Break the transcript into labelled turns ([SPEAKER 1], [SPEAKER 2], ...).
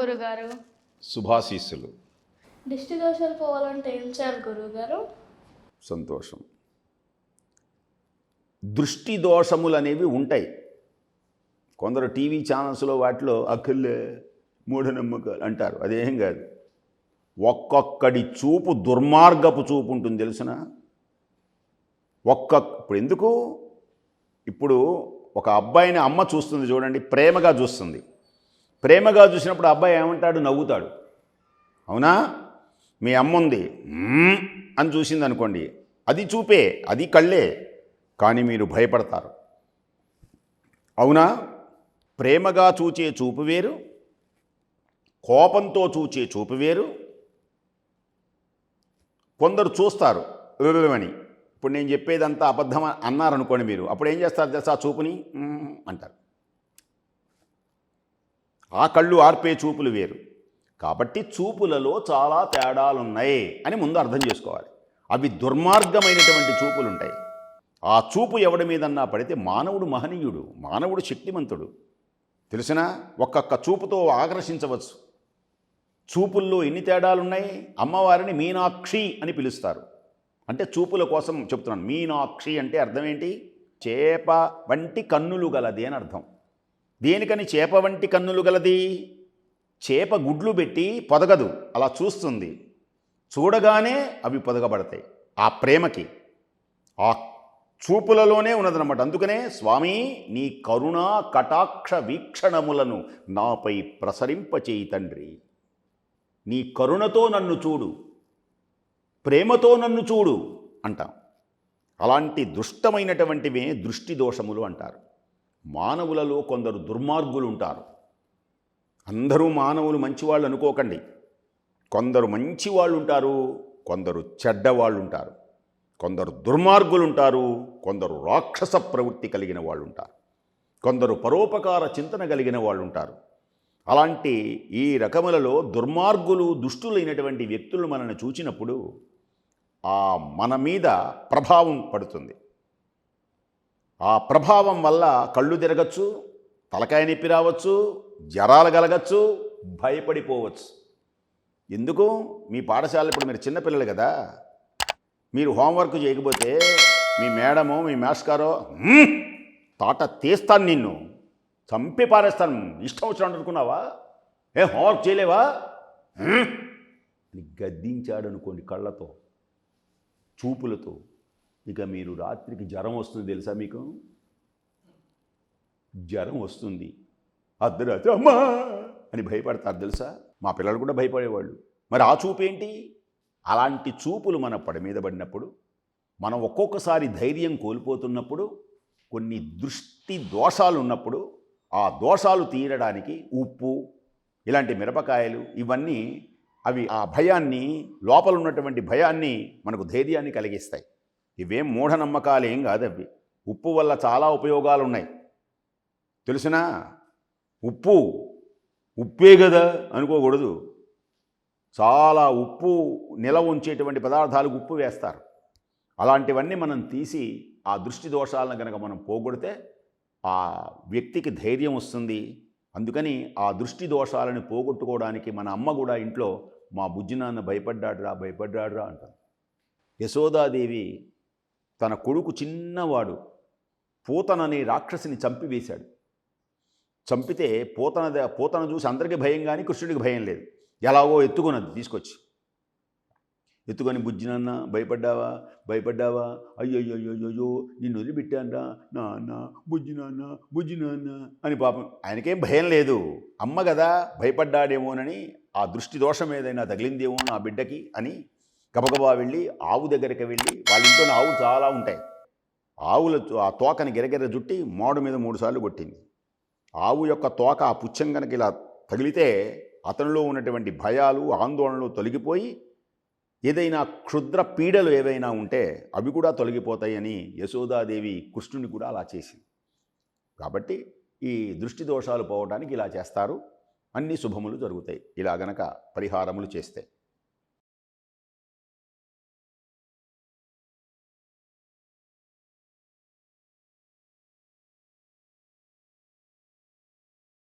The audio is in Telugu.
[SPEAKER 1] గురుగారు.
[SPEAKER 2] శుభాశీస్సులు.
[SPEAKER 1] దిష్టి దోషాలు పోవాలంటే ఏం చేయాలి గురుగారు?
[SPEAKER 2] సంతోషం. దృష్టి దోషములు అనేవి ఉంటాయి. కొందరు టీవీ ఛానల్స్లో వాటిలో అక్కర్లే మూఢనమ్మకాలు అంటారు. అదేం కాదు. ఒక్కొక్కడి చూపు దుర్మార్గపు చూపు ఉంటుంది తెలిసిన. ఇప్పుడు ఎందుకు, ఇప్పుడు ఒక అబ్బాయిని అమ్మ చూస్తుంది చూడండి, ప్రేమగా చూస్తుంది. ప్రేమగా చూసినప్పుడు అబ్బాయి ఏమంటాడు? నవ్వుతాడు. అవునా? మీ అమ్మ ఉంది అని చూసింది అనుకోండి, అది చూపే, అది కళ్ళే, కానీ మీరు భయపడతారు. అవునా? ప్రేమగా చూచే చూపు వేరు, కోపంతో చూచే చూపు వేరు. కొందరు చూస్తారు అని. ఇప్పుడు నేను చెప్పేదంతా అబద్ధం అన్నారనుకోండి మీరు, అప్పుడు ఏం చేస్తారు తెలుసా? ఆ చూపుని అంటారు. ఆ కళ్ళు ఆర్పే చూపులు వేరు. కాబట్టి చూపులలో చాలా తేడాలున్నాయి అని ముందు అర్థం చేసుకోవాలి. అవి దుర్మార్గమైనటువంటి చూపులు ఉంటాయి. ఆ చూపు ఎవడి మీదన్నా పడితే మానవుడు మహనీయుడు, మానవుడు శక్తిమంతుడు. తెలిసినా ఒక్కొక్క చూపుతో ఆకర్షించవచ్చు. చూపుల్లో ఎన్ని తేడాలున్నాయి. అమ్మవారిని మీనాక్షి అని పిలుస్తారు. అంటే చూపుల కోసం చెప్తున్నాను. మీనాక్షి అంటే అర్థం ఏంటి? చేప వంటి కన్నులు గలది అని అర్థం. దేనికని చేప వంటి కన్నులు గలది? చేప గుడ్లు పెట్టి పొదగదు, అలా చూస్తుంది. చూడగానే అవి పొదగబడతాయి. ఆ ప్రేమకి ఆ చూపులలోనే ఉన్నదన్నమాట. అందుకనే స్వామి నీ కరుణా కటాక్ష వీక్షణములను నాపై ప్రసరింపచేయి తండ్రి. నీ కరుణతో నన్ను చూడు, ప్రేమతో నన్ను చూడు అంటాం. అలాంటి దుష్టమైనటువంటివే దృష్టి దోషములు అంటారు. మానవులలో కొందరు దుర్మార్గులు ఉంటారు. అందరూ మానవులు మంచివాళ్ళు అనుకోకండి. కొందరు మంచివాళ్ళు ఉంటారు, కొందరు చెడ్డవాళ్ళు ఉంటారు. కొందరు దుర్మార్గులు ఉంటారు, కొందరు రాక్షస ప్రవృత్తి కలిగిన వాళ్ళు ఉంటారు. కొందరు పరోపకార చింతన కలిగిన వాళ్ళు ఉంటారు. అలాంటి ఈ రకములలో దుర్మార్గులు దుష్టులైనటువంటి వ్యక్తులు మనల్ని చూచినప్పుడు మన మీద ప్రభావం పడుతుంది. ఆ ప్రభావం వల్ల కళ్ళు తిరగచ్చు, తలకాయ నొప్పి రావచ్చు, జ్వరాలు కలగచ్చు, భయపడిపోవచ్చు. ఎందుకు? మీ పాఠశాల ఇప్పుడు మీరు చిన్నపిల్లలు కదా, మీరు హోంవర్క్ చేయకపోతే మీ మేడమో మీ మాస్టారో తాట తీస్తాను, నిన్ను చంపి పారేస్తాను, ఇష్టం వచ్చినట్టు అనుకున్నావా, హోంవర్క్ చేయలేవా అని గద్దించాడు అనుకోండి కళ్ళతో, చూపులతో. ఇక మీరు రాత్రికి జ్వరం వస్తుంది తెలుసా? మీకు జ్వరం వస్తుంది, అర్ధరాత్రి అమ్మా అని భయపడతారు తెలుసా? మా పిల్లలు కూడా భయపడేవాళ్ళు. మరి ఆ చూపు ఏంటి? అలాంటి చూపులు మన పడి మీద పడినప్పుడు, మనం ఒక్కొక్కసారి ధైర్యం కోల్పోతున్నప్పుడు, కొన్ని దృష్టి దోషాలు ఉన్నప్పుడు, ఆ దోషాలు తీరడానికి ఉప్పు, ఇలాంటి మిరపకాయలు, ఇవన్నీ అవి ఆ భయాన్ని, లోపల ఉన్నటువంటి భయాన్ని మనకు ధైర్యాన్ని కలిగిస్తాయి. ఇవేం మూఢనమ్మకాలు ఏం కాదు అవి. ఉప్పు వల్ల చాలా ఉపయోగాలు ఉన్నాయి తెలుసునా? ఉప్పే కదా అనుకోకూడదు. చాలా ఉప్పు నిలవ ఉంచేటువంటి పదార్థాలకు ఉప్పు వేస్తారు. అలాంటివన్నీ మనం తీసి ఆ దృష్టి దోషాలను కనుక మనం పోగొడితే ఆ వ్యక్తికి ధైర్యం వస్తుంది. అందుకని ఆ దృష్టి దోషాలను పోగొట్టుకోవడానికి మన అమ్మ కూడా ఇంట్లో మా బుజ్జి నాన్న భయపడ్డాడురా అంటారు. యశోదాదేవి తన కొడుకు చిన్నవాడు పూతనని రాక్షసిని చంపివేశాడు. చంపితే పూతన చూసి అందరికీ భయం, కానీ కృష్ణుడికి భయం లేదు. ఎలాగో ఎత్తుకున్నది, ఎత్తుకొని బుజ్జి నాన్న భయపడ్డావా అయ్యో నిన్ను వదిలిపెట్టానరా నాన్న, బుజ్జి నాన్న అని పాపం ఆయనకేం భయం లేదు. అమ్మ కదా, భయపడ్డాడేమోనని, ఆ దృష్టి దోషం ఏదైనా తగిలిందేమో నా బిడ్డకి అని గబగబా వెళ్ళి ఆవు దగ్గరికి వెళ్ళి, వాళ్ళ ఇంట్లోనే ఆవులు చాలా ఉంటాయి, ఆవుల ఆ తోకని గిరగిర జుట్టి మోడు మీద 3 సార్లు కొట్టింది. ఆవు యొక్క తోక ఆ పుచ్చం కనుక ఇలా తగిలితే అతనిలో ఉన్నటువంటి భయాలు, ఆందోళనలు తొలగిపోయి ఏదైనా క్షుద్ర పీడలు ఏవైనా ఉంటే అవి కూడా తొలగిపోతాయని యశోదాదేవి కృష్ణుని కూడా అలా చేసింది. కాబట్టి ఈ దృష్టి దోషాలు పోవడానికి ఇలా చేస్తారు. అన్ని శుభములు జరుగుతాయి ఇలా గనక పరిహారములు చేస్తే.